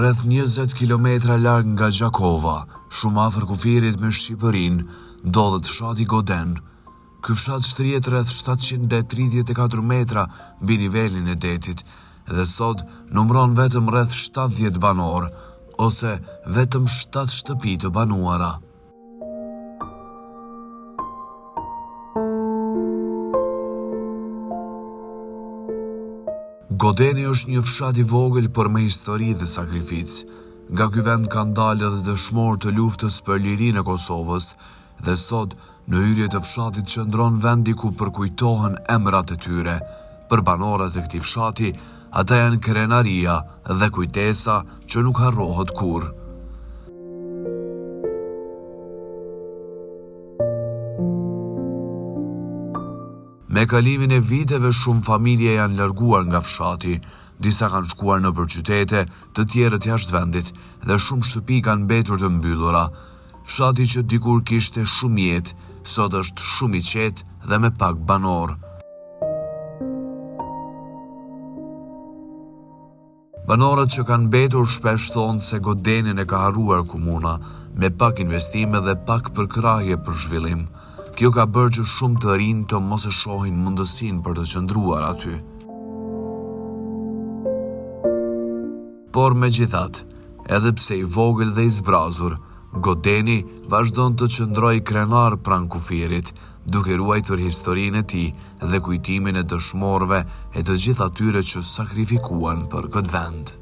rreth 20 kilometra larg nga Gjakova, shumë afër kufirit me Shqipërinë, ndodhet fshati Goden. Ky fshat shtrihet rreth 734 metra mbi nivelin e detit dhe sot numëron vetëm rreth 70 banor, ose vetëm 7 shtëpi të banuara. Godeni është një fshat i vogël por me histori dhe sakrificë. Nga ky vend kanë dalë edhe dëshmorë të luftës për lirinë e Kosovës dhe sot në hyrje të fshatit qëndron vendi ku përkujtohen emrat e tyre. Për banorët e këtij fshati, ata janë krenaria dhe kujtesa që nuk harrohet kurrë. Me kalimin e viteve shumë familje janë larguar nga fshati, disa kanë shkuar nëpër qytete, të tjerët jashtë vendit dhe shumë shtëpi kanë mbetur të mbyllura. Fshati që dikur kishte shumë jetë, sot është shumë i qetë dhe me pak banor. Banorët që kanë mbetur shpesh thonë se Godenin e ka harruar komuna, me pak investime dhe pak përkrahje për zhvillim. Kjo ka bërë që shumë të rinj të mos e shohin mundësinë për të qëndruar aty. Por megjithatë, edhe pse i vogël dhe i zbrazur, Godeni vazhdon të qëndrojë krenar pranë kufirit, duke ruajtur historinë e tij dhe kujtimin e dëshmorëve e të gjithë atyre që sakrifikuan për këtë vend.